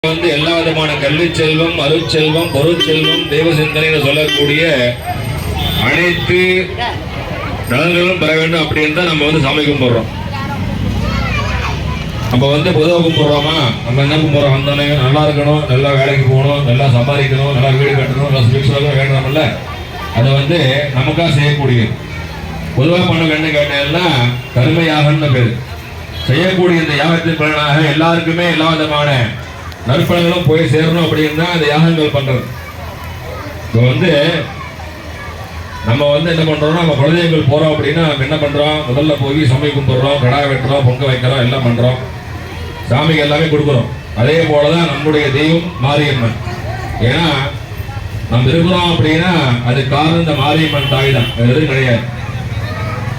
எல்லா விதமான கல்வி செல்வம், அருட்செல்வம், பொருட்செல்வம், தெய்வ சிந்தனை சொல்லக்கூடிய அனைத்து நலன்களும் பெற வேண்டும் அப்படின்னு தான் நம்ம சாமி கும்பிடுறோம். நம்ம பொதுவாக கும்பிடுறோமா? நம்ம என்ன கும்பிடுறோம்? வந்தானே நல்லா இருக்கணும், நல்லா வேலைக்கு போகணும், நல்லா சம்பாதிக்கணும், நல்லா வீடு கட்டணும், நல்லா சுவிட்சம் வேண்டாமல்ல. அதை நமக்காக செய்யக்கூடியது. பொதுவாக பண்ண வேண்டும் கேட்டேன்னா கருமையாகன்னு பேர். செய்யக்கூடிய இந்த யாகத்தின் பலனாக எல்லாருக்குமே எல்லா விதமான நற்பலங்களும் போய் சேரணும் அப்படின்னு தான் இந்த யாகங்கள் பண்றது. இப்போ நம்ம என்ன பண்றோம்? நம்ம குலதெய்வங்கள் போறோம் அப்படின்னா நம்ம என்ன பண்றோம்? முதல்ல போய் சாமி கும்பிடுறோம், கடா வெட்டுறோம், பொங்க வைக்கிறோம், எல்லாம் பண்றோம், சாமிக்கு எல்லாமே கொடுக்குறோம். அதே போலதான் நம்முடைய தெய்வம் மாரியம்மன். ஏன்னா நம்ம இருக்கிறோம் அப்படின்னா அது காரணம் இந்த மாரியம்மன் தாய் தான், எதுவும் கிடையாது.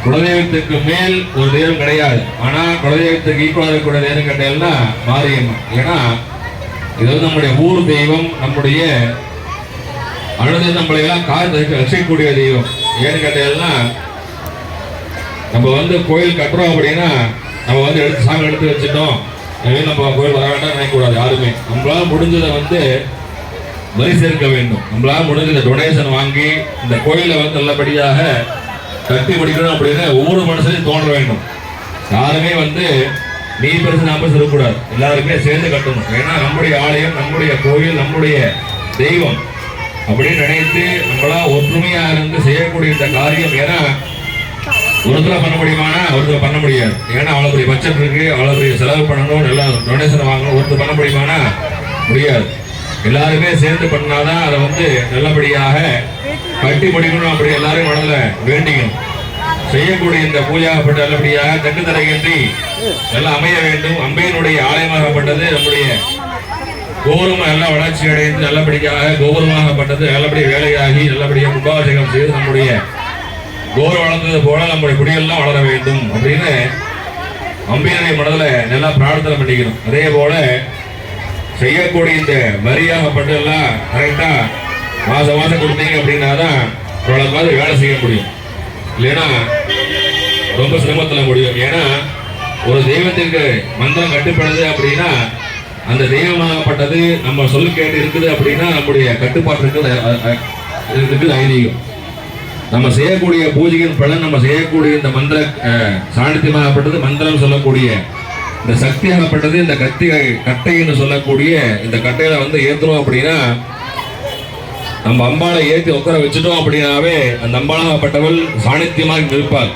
குலதெய்வத்துக்கு மேல் ஒரு தெய்வம் கிடையாது. ஆனா குலதெய்வத்துக்கு ஈக்குவலாக இருக்கக்கூடிய தெய்வம் கேட்டீங்கன்னா மாரியம்மன். ஏன்னா இது நம்முடைய ஊர் தெய்வம், நம்முடைய அழுது நம்மளை எல்லாம் காத்து ரசிக்கக்கூடிய தெய்வம். ஏன்னு கேட்டீங்கன்னா நம்ம கோயில் கட்டுறோம் அப்படின்னா நம்ம எடுத்து சாமி எடுத்து வச்சுட்டோம், நம்ம கோயில் வர வேண்டாம் நினைக்கக்கூடாது. யாருமே நம்மளால முடிஞ்சதை வரி சேர்க்க வேண்டும். நம்மளால முடிஞ்ச டொனேஷன் வாங்கி இந்த கோயிலை நல்லபடியாக கட்டி முடிக்கணும் அப்படின்னு ஒவ்வொரு மனுஷனையும் தோன்ற வேண்டும். யாருமே நீ பெருசு நான் பெருசு இருக்கக்கூடாது, எல்லாருமே சேர்ந்து கட்டணும். ஏன்னா நம்முடைய ஆலயம், நம்முடைய கோயில், நம்முடைய தெய்வம் அப்படின்னு நினைத்து நம்மளா ஒற்றுமையா இருந்து செய்யக்கூடிய இந்த காரியம். ஏன்னா ஒருத்தர் பண்ண முடியுமானா ஒருத்தர் பண்ண முடியாது. ஏன்னா அவ்வளோ பெரிய பட்ஜெட் இருக்கு, அவ்வளோ பெரிய செலவு பண்ணணும், எல்லாம் டொனேஷன் வாங்கணும். ஒருத்தர் பண்ண முடியுமானா முடியாது. எல்லாருமே சேர்ந்து பண்ணாதான் அதை நல்லபடியாக கட்டி முடிக்கணும். அப்படி எல்லாரும் மனதில் வேண்டிக்கணும். செய்யக்கூடிய இந்த பூஜாகப்பட்ட நல்லபடியாக தட்டுத்தடையின்றி எல்லாம் அமைய வேண்டும். அம்பையினுடைய ஆலயமாகப்பட்டது நம்முடைய கோபுரம் எல்லாம் வளர்ச்சி அடைந்து நல்லபடியாக கோபுரமாகப்பட்டது நல்லபடியாக வேலையாகி நல்லபடியாக கும்பாபிஷேகம் செய்து நம்முடைய கோபுரம் வளர்ந்தது போல நம்முடைய குடியெல்லாம் வளர வேண்டும் அப்படின்னு அம்பையினுடைய மனதில் நல்லா பிரார்த்தனை பண்ணிக்கணும். அதே போல செய்யக்கூடிய இந்த வரியாகப்பட்ட எல்லாம் கரெக்டா மாசம் மாசம் கொடுத்தீங்க அப்படின்னா தான் மாதிரி வேலை செய்ய முடியும். இல்லைன்னா ரொம்ப சிரமத்தில் முடியும். ஏன்னா ஒரு தெய்வத்திற்கு மந்திரம் கட்டுப்படுது அப்படின்னா அந்த தெய்வமாகப்பட்டது நம்ம சொல்லு கேட்டு இருக்குது அப்படின்னா நம்முடைய கட்டுப்பாட்டு இருக்குது ஐதீகம். நம்ம செய்யக்கூடிய பூஜையின் பலன், நம்ம செய்யக்கூடிய இந்த மந்திர சாணித்தியமாகப்பட்டது, மந்திரம் சொல்லக்கூடிய இந்த சக்தியாகப்பட்டது, இந்த கட்டைன்னு சொல்லக்கூடிய இந்த கட்டையில ஏற்றணும் அப்படின்னா நம்ம அம்பாளை ஏற்றி உட்கார வச்சுட்டோம் அப்படின்னாவே அந்த அம்பாளாகப்பட்டவள் சாணித்தியமாக இருப்பாள்.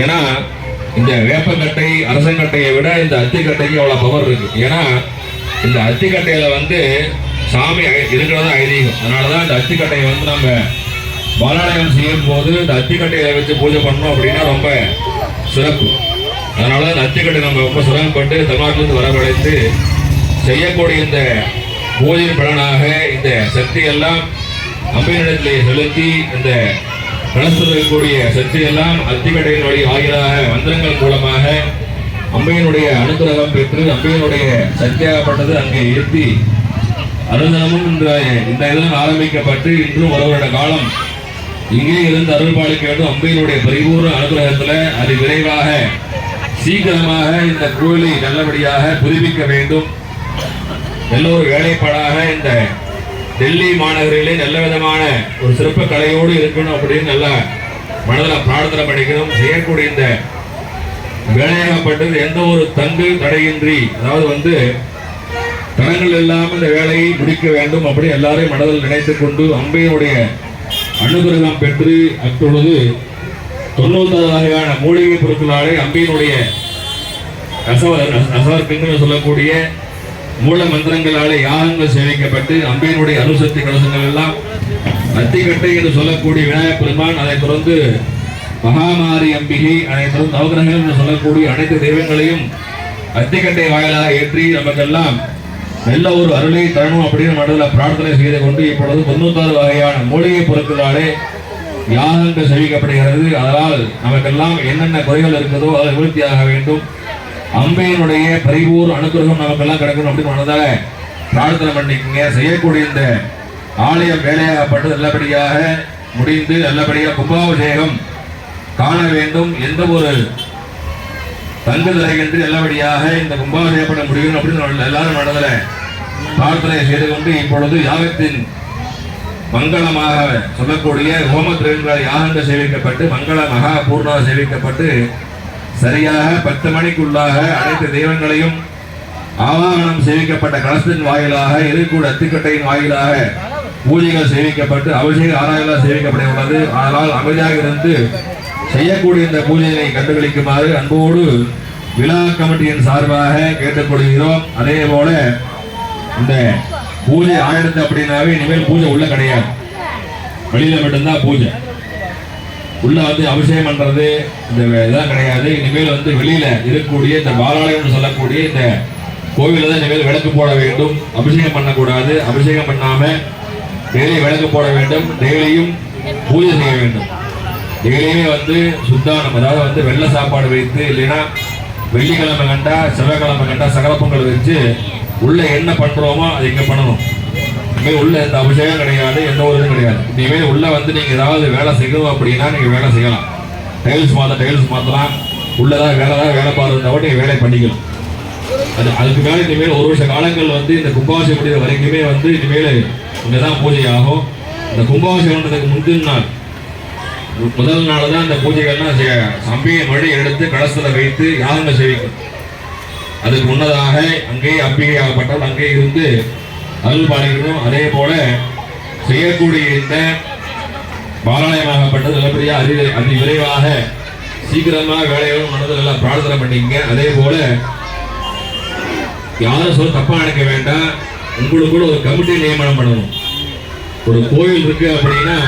ஏன்னா இந்த வேப்பக்கட்டை அரசங்கட்டையை விட இந்த அத்திக்கட்டைக்கு அவ்வளோ பவர் இருக்கு. ஏன்னா இந்த அத்திக்கட்டையில சாமி இருக்கிறதா ஐதீகம். அதனாலதான் இந்த அத்திக்கட்டையை நம்ம பாலாலயம் செய்யும் போது இந்த அத்திக்கட்டையை வச்சு பூஜை பண்ணோம் அப்படின்னா ரொம்ப சிறப்பு. அதனால இந்த அத்திக்கட்டை நம்ம ரொம்ப சிரமப்பட்டு தமிழ்நாட்டிலிருந்து வரவழைத்து செய்யக்கூடிய இந்த பூஜையின் பலனாக இந்த சக்தியெல்லாம் அம்பையினிடத்திலே செலுத்தி இந்த கலசக்கூடிய சக்தியெல்லாம் அத்திக்கட்டையின் வழி வாயிலாக மந்திரங்கள் மூலமாக அம்பையினுடைய அனுகிரகம் பெற்று அம்பையினுடைய சக்தியாகப்பட்டது அங்கே ஏற்றி அருந்தனமும் இந்த இதெல்லாம் ஆரம்பிக்கப்பட்டு இன்றும் ஒரு வருட காலம் இங்கே இருந்து அருள்பாலிக்க வேண்டும். அம்பையினுடைய பரிபூர்ண அனுகிரகத்தில் அது விரைவாக சீக்கிரமாக இந்த கோயிலை நல்லபடியாக புதுப்பிக்க வேண்டும். எல்லோரும் வேலைப்பாடாக இந்த டெல்லி மாநகரிலே நல்ல விதமான ஒரு சிறப்பு கலையோடு இருக்கணும் அப்படின்னு நல்லா மனதில் பிரார்த்தனை பண்ணிக்கணும். செய்யக்கூடிய இந்த வேலையாகப்பட்டது எந்த ஒரு தங்கு தடையின்றி, அதாவது தடங்கள் இல்லாமல் இந்த வேலையை முடிக்க வேண்டும் அப்படி எல்லாரையும் மனதில் நினைத்துக் கொண்டு அம்பையினுடைய அனுகிரகம் பெற்று அப்பொழுது 96 வகையான மூலிகை பொருட்களாலே அம்பையினுடைய அசவர்க்குன்னு சொல்லக்கூடிய மூல மந்திரங்களாலே யாகங்கள் சேமிக்கப்பட்டு அம்பையினுடைய அணுசக்தி கலசங்கள் எல்லாம் அத்திக்கட்டை என்று சொல்லக்கூடிய விநாயகப் பெருமான், அதை தொடர்ந்து மகாமாரி அம்பிகை, அதை தொடர்ந்து நவகிரகங்கள் என்று சொல்லக்கூடிய அனைத்து தெய்வங்களையும் அத்திக்கட்டை வாயிலாக ஏற்றி நமக்கெல்லாம் நல்ல ஒரு அருளை தரணும் அப்படின்னு மனதில் பிரார்த்தனை செய்து கொண்டு இப்பொழுது 96 வகையான மூலிகை பொருட்களாலே யாகங்கள் சேமிக்கப்படுகிறது. அதனால் நமக்கெல்லாம் என்னென்ன குறைகள் இருக்குதோ அதை நிவர்த்தியாக வேண்டும். அம்பையினுடைய பரிபூர்ண அனுகிரகம் நமக்கெல்லாம் கிடைக்கணும் அப்படின்னு மனதால பிரார்த்தனை பண்ணிக்கங்க. செய்யக்கூடிய இந்த ஆலயம் வேலையாகப்பட்டு நல்லபடியாக முடிந்து நல்லபடியாக கும்பாபிஷேகம் காண வேண்டும். எந்த ஒரு தங்குதலை என்று நல்லபடியாக இந்த கும்பாபிஷேகம் பண்ண முடியும் அப்படின்னு எல்லாரும் மனதில் பிரார்த்தனை செய்து கொண்டு இப்பொழுது யாகத்தின் மங்களமாக சொல்லக்கூடிய ஹோமத்திரங்கள் யாகங்கள் சேவிக்கப்பட்டு மங்கள மகா பூர்ணா சேவிக்கப்பட்டு சரியாக 10 மணிக்குள்ளாக அனைத்து தெய்வங்களையும் ஆவாகனம் சேவிக்கப்பட்ட கலசத்தின் வாயிலாக எதிர்கூட அத்திக்கட்டையின் வாயிலாக பூஜைகள் சேவிக்கப்பட்டு அபிஷேக ஆராயெல்லாம் சேவிக்கப்பட உள்ளது. ஆனால் அமைதியாக இருந்து செய்யக்கூடிய இந்த பூஜையை கண்டுகளிக்குமாறு அன்போடு விழா கமிட்டியின் சார்பாக கேட்டுக்கொள்கிறோம். அதே போல இந்த பூஜை ஆயிடுத்து அப்படின்னாவே இனிமேல் பூஜை உள்ள கிடையாது, வெளியில மட்டும்தான் பூஜை. உள்ள வந்து அபிஷேகம் பண்றது இந்த இதெல்லாம் கிடையாது. இனிமேல் வந்து வெளியில இருக்கக்கூடிய இந்த பாலாலயம் சொல்லக்கூடிய இந்த கோவில தான் இனிமேல் விளக்கு போட வேண்டும். அபிஷேகம் பண்ணக்கூடாது. அபிஷேகம் பண்ணாம டெய்லி விளக்கு போட வேண்டும். டெய்லியும் பூஜை செய்ய வேண்டும். டெய்லியுமே வந்து சுத்தானம், அதாவது வந்து வெள்ளை சாப்பாடு வைத்து, இல்லைன்னா வெள்ளிக்கிழமை கண்டா செவ்வாய்க்கிழமை கண்டா சகல பொங்கல் வச்சு உள்ள என்ன பண்றோமோ அது இங்க பண்ணணும். இனிமேல் உள்ள எந்த அபிஷேகம் கிடையாது, எந்த ஒரு இதுவும் கிடையாது. இனிமேல் உள்ள வந்து நீங்க ஏதாவது வேலை செய்யணும் அப்படின்னா நீங்க வேலை செய்யலாம். டைல்ஸ் மாத்தலாம். உள்ளதான் வேலை பாருந்தா நீங்க வேலை பண்ணிக்கலாம். அதுக்கு மேல இனிமேல் 1 வருஷ காலங்கள் வந்து இந்த கும்பாபிஷேகம் முடிகிற வரைக்குமே வந்து இனிமேல் இங்கதான் பூஜை ஆகும். இந்த கும்பாபிஷேகம் பண்றதுக்கு முந்தின நாள் முதல் நாள் தான் இந்த பூஜைகள்லாம் அம்பியை மழை எடுத்து கலசத்துல வைத்து யாகங்கள் சேவிக்கும். அதுக்கு முன்னதாக அங்கேயே அம்பிகை ஆகப்பட்டவள் அங்கே இருந்து அருள் பாலிக்கணும். அதே போல செய்யக்கூடிய இந்த பாராயணமாகப்பட்டது நல்லபடியா அதி விரைவாக சீக்கிரமாக வேலைகளும் மனதில் எல்லாம் பிரார்த்தனை பண்ணிங்க. அதே போல யாரும் சொல்ல தப்பா நினைக்க வேண்டாம். உங்களுக்கு கூட ஒரு கமிட்டி நியமனம் பண்ணணும். ஒரு கோயில் இருக்கு அப்படின்னா